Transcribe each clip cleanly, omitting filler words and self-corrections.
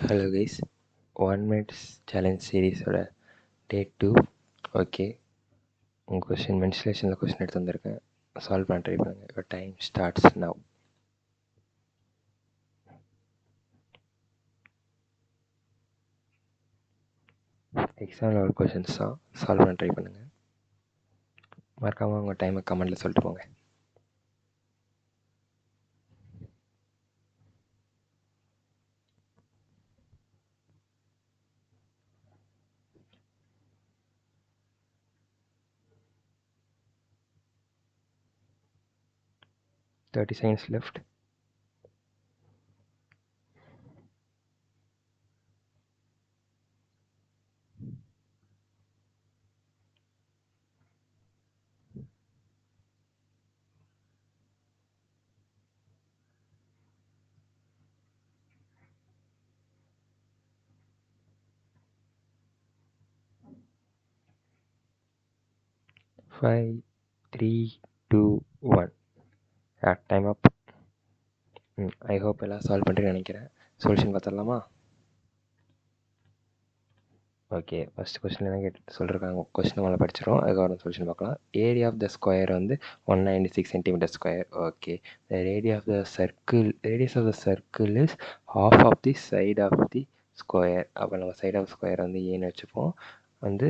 Hello guys, 1 minutes challenge சீரீஸோட டே 2. Okay, உங்கள் question மென்சுரேஷனில் question எடுத்து வந்திருக்கேன். சால்வ் பண்ண ட்ரை பண்ணுங்கள். Your time starts now. Exam level questions தான், சால்வ் பண்ண ட்ரை பண்ணுங்கள். மறக்காமல் உங்கள் டைமை கமெண்டில் சொல்லிட்டு போங்க. Thirty seconds left. Five, 3, 2, 1. Time up. I hope எல்லாம் சால்வ் பண்ணுறேன்னு நினைக்கிறேன். சொல்யூஷன் பார்த்துடலாமா? ஓகே, ஃபஸ்ட் கொஸ்டின் என்ன கேட்டு சொல்லியிருக்காங்க, கொஸ்டின் மேலே படிச்சிடும். அதுக்கப்புறம் சொல்யூஷன் பார்க்கலாம். ஏரியா ஆஃப் த ஸ்கொயர் வந்து 196 centimeter square. Okay, the radius of the circle is half of the side of the square. அப்போ நம்ம சைட் ஆஃப் ஸ்கொயர் வந்து ஏன்னு வச்சுப்போம். வந்து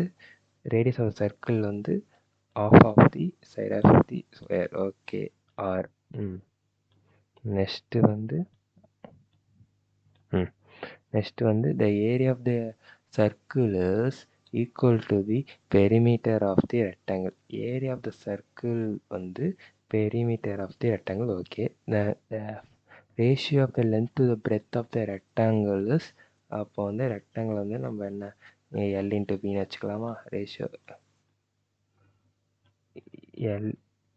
ரேடியஸ் ஆஃப் த சர்க்கிள் வந்து half of the side of the square. Okay, R. Next வந்து the area of the circle is equal to the perimeter of the rectangle. Area of the circle வந்து perimeter of the rectangle. Okay, the ratio of the length to the breadth of the rectangle is, அப்போ வந்து rectangle வந்து நம்ம என்ன L into Bன்னு வச்சுக்கலாமா? Ratio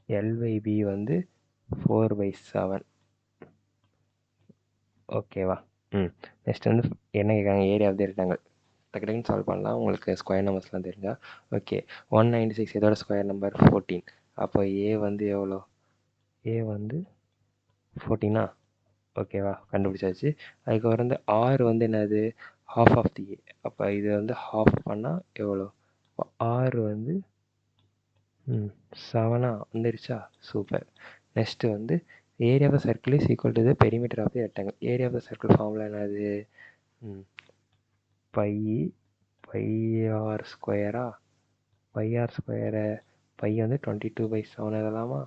L/B வந்து 4/7. ஓகேவா? Next வந்து என்ன கேட்குறாங்க, ஏரியா ஆஃப் தி ரெக்டாங்கிள். டக்குன்னு சால்வ் பண்ணலாம், உங்களுக்கு ஸ்கொயர் நம்பர்ஸ்லாம் தெரிஞ்சா. ஓகே, 196 இதோட ஸ்கொயர் நம்பர் 14. அப்போ ஏ வந்து எவ்வளோ? ஏ வந்து 14. ஓகேவா, கண்டுபிடிச்சாச்சு. அதுக்கப்புறம் வந்து ஆர் வந்து என்னது, ஹாஃப் ஆஃப் தி ஏ. அப்போ இது வந்து ஹாஃப் பண்ணால் எவ்வளோ? ஆர் வந்து 7 வந்துருச்சா? சூப்பர். நெக்ஸ்ட்டு வந்து area of the circle is equal to the perimeter of the rectangle. Area of the circle formula என்னது? பை ஆர் ஸ்கொயரா? பை ஸ்கொயரை வந்து 22/7 எழுதலாமா?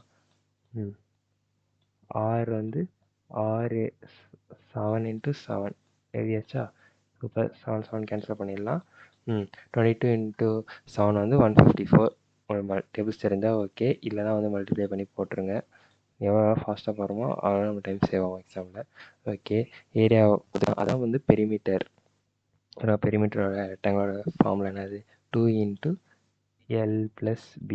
ஆர் வந்து 7 into 7 எழுதியாச்சா? சூப்பர். 7 கேன்சல் பண்ணிடலாம். 22 into 7 வந்து 154. டேபிள்ஸ் தெரிஞ்சால் ஓகே, இல்லைனா வந்து மல்டிப்ளை பண்ணி போட்டுருங்க. எவ்வளோ ஃபாஸ்ட்டாக போகிறோமோ அவ்வளோ நம்ம டைம் சேவ் ஆகும் எக்ஸாமில். ஓகே, ஏரியா அதான் வந்து பெரிமீட்டர். பெரிமீட்டரோட ரெக்டாங்கிளோட ஃபார்முலா என்னது? 2 into L+B.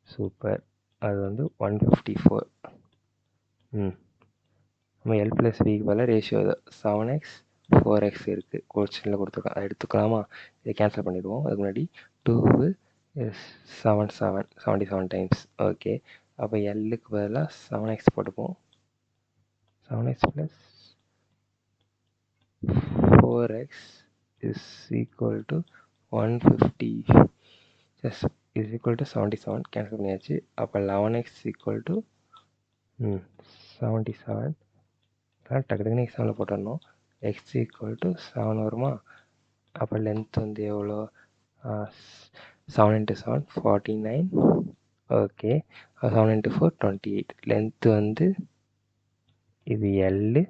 சூப்பர். அது வந்து 154. நம்ம L+Bக்கு பதிலாக ரேஷியோ 7x 4x இருக்குது, கொஸ்டினில் கொடுத்துருக்கோம். அதை எடுத்துக்கலாமா? இதை கேன்சல் பண்ணிடுவோம். அதுக்கு முன்னாடி 2 77 டைம்ஸ். ஓகே, அப்போ எல்லுக்கு பதிலாக 7x போட்டுப்போம். 7x + 4x is equal to 150 is equal to 77. Cancel பண்ணியாச்சு. அப்போ 11x ஈக்குவல் டு 77. டக்குன்னு எக்ஸாமில் போட்டுடணும். எக்ஸ் ஈக்குவல் டு 7 வருமா? அப்போ லென்த் வந்து எவ்வளோ? 7 into 7 49. Okay, 7 into 4 28. லென்த்து வந்து இது எல்,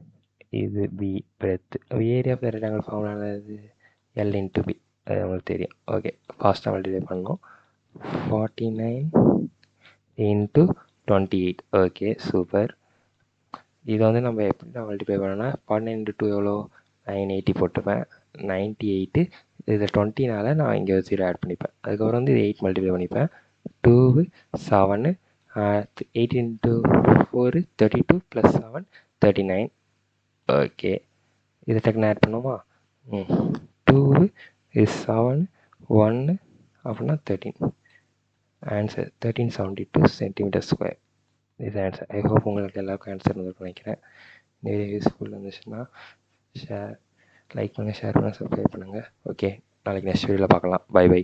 இது B, breadth. Area of the rectangle formula இது L into B, அது உங்களுக்கு தெரியும். ஓகே, ஃபாஸ்ட்டாக மல்டிப்ளை பண்ணணும். 49 into 28. Okay, super. இதை வந்து நம்ம எப்படி நான் மல்டிப்ளை பண்ணேன்னா 49 into 2 எவ்வளோ? 980 போட்டுப்பேன். 98. இதில் 20னால நான் இங்கே 0 ஆட் பண்ணிப்பேன். அதுக்கப்புறம் வந்து இது 8 மல்டிப்ளை பண்ணிப்பேன். 2 7 8 into 4 32 + 7 39. ஓகே, இதை டக்குன்னு ஆட் பண்ணுவோமா? 2 7 1 அப்படின்னா 13. Answer 1372 centimetre square. இது ஆன்சர். ஐ ஹோப் உங்களுக்கு எல்லாருக்கும் ஆன்சர் வந்துருக்குன்னு நினைக்கிறேன். நிறைய யூஸ்ஃபுல் இருந்துச்சுன்னா ஷேர் லைக் பண்ணுங்கள், ஷேர் பண்ணுங்கள், சப்ஸ்கிரைப் பண்ணுங்கள். ஓகே, நாளைக்கு நெக்ஸ்ட் வீடியோவில் பார்க்கலாம். Bye by.